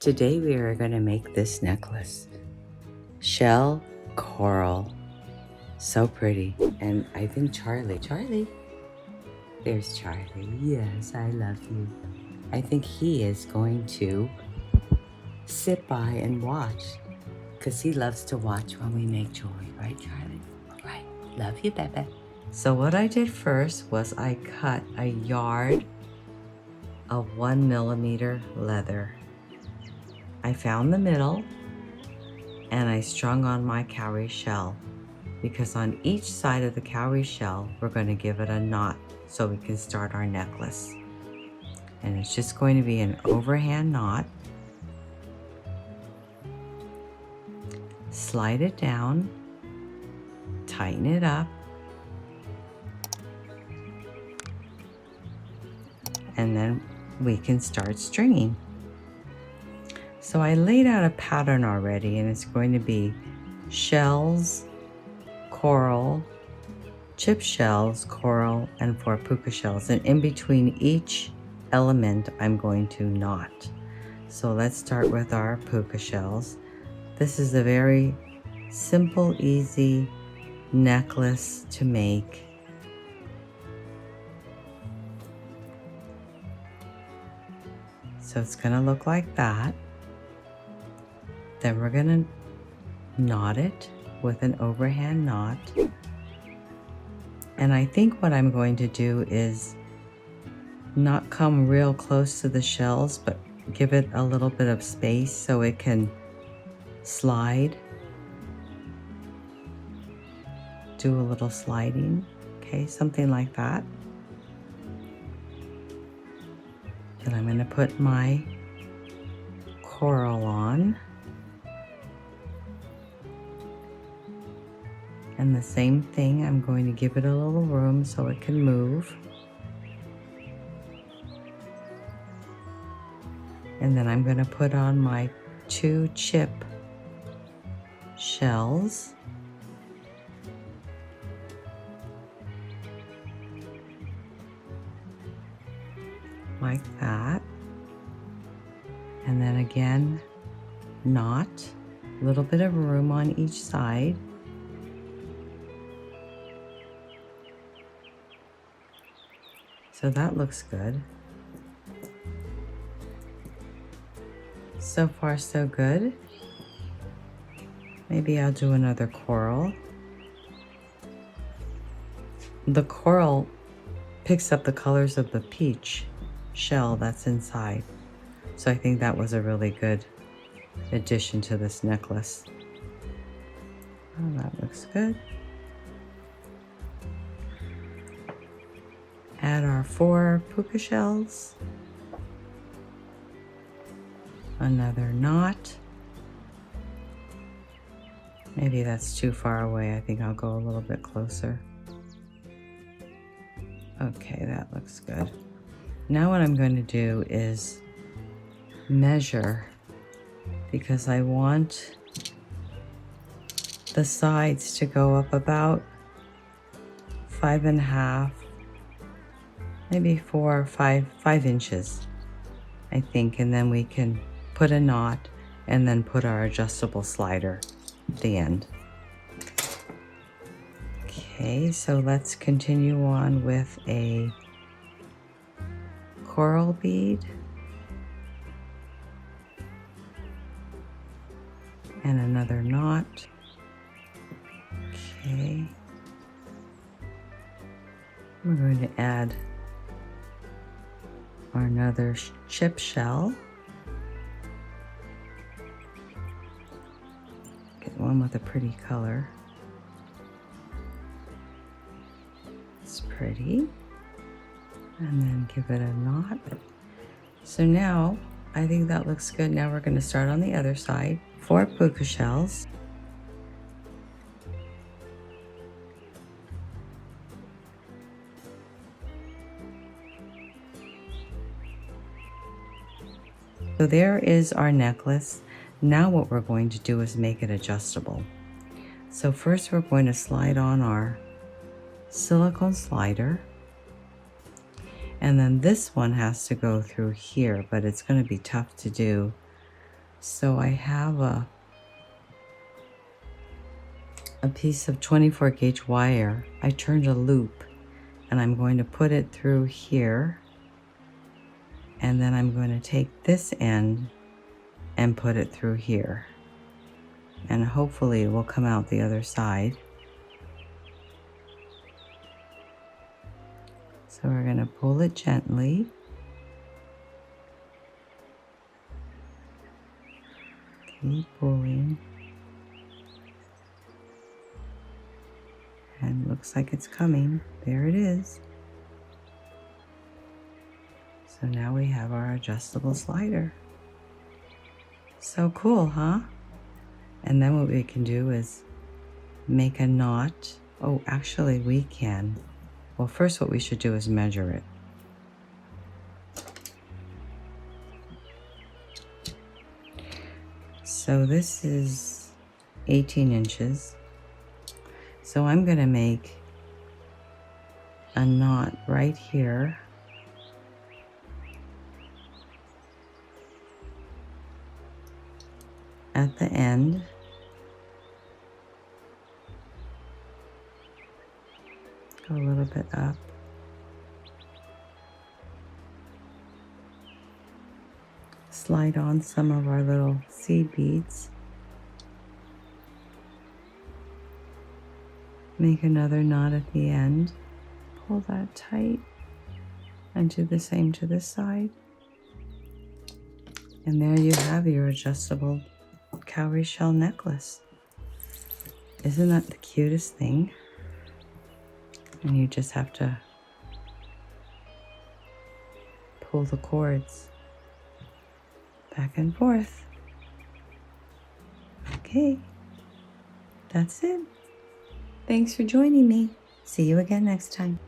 Today we are going to make this necklace. Shell coral. So pretty. And I think Charlie, there's Charlie. Yes, I love you. I think he is going to sit by and watch because he loves to watch when we make jewelry. Right, Charlie? Right. Love you, Bebe. So what I did first was I cut a yard of 1mm leather. I found the middle and I strung on my cowrie shell because on each side of the cowrie shell we're going to give it a knot so we can start our necklace. And it's just going to be an overhand knot. Slide it down, tighten it up, and then we can start stringing. So I laid out a pattern already, and it's going to be shells, coral, chip shells, coral, and 4 puka shells. And in between each element, I'm going to knot. So let's start with our puka shells. This is a very simple, easy necklace to make. So it's going to look like that. Then we're going to knot it with an overhand knot. And I think what I'm going to do is not come real close to the shells, but give it a little bit of space so it can slide. Do a little sliding, okay, something like that. Then I'm going to put my coral on. And the same thing, I'm going to give it a little room so it can move. And then I'm going to put on my 2 chip shells. Like that. And then again, knot, a little bit of room on each side. So that looks good. So far, so good. Maybe I'll do another coral. The coral picks up the colors of the peach shell that's inside. So I think that was a really good addition to this necklace. Oh, that looks good. Add our 4 puka shells. Another knot. Maybe that's too far away. I think I'll go a little bit closer. Okay, that looks good. Now what I'm going to do is measure, because I want the sides to go up about 5.5, maybe 4 or 5 inches, I think, and then we can put a knot and then put our adjustable slider at the end. Okay, so let's continue on with a coral bead and another knot. Okay, we're going to add another chip shell. Get one with a pretty color. It's pretty. And then give it a knot. So now I think that looks good. Now we're going to start on the other side. 4 puka shells. So there is our necklace. Now what we're going to do is make it adjustable. So first we're going to slide on our silicone slider. And then this one has to go through here, but it's going to be tough to do So I have a piece of 24 gauge wire. I turned a loop and I'm going to put it through here, and then I'm going to take this end and put it through here, and hopefully it will come out the other side. So we're going to pull it gently. Keep pulling. And looks like it's coming. There it is. So now we have our adjustable slider. So cool, huh? And then what we can do is make a knot. Oh, actually we can. Well, first what we should do is measure it. So this is 18 inches. So I'm going to make a knot right here. At the end. Go a little bit up. Slide on some of our little seed beads. Make another knot at the end. Pull that tight and do the same to this side. And there you have your adjustable cowrie shell necklace. Isn't that the cutest thing? And you just have to pull the cords back and forth. Okay, that's it. Thanks for joining me. See you again next time.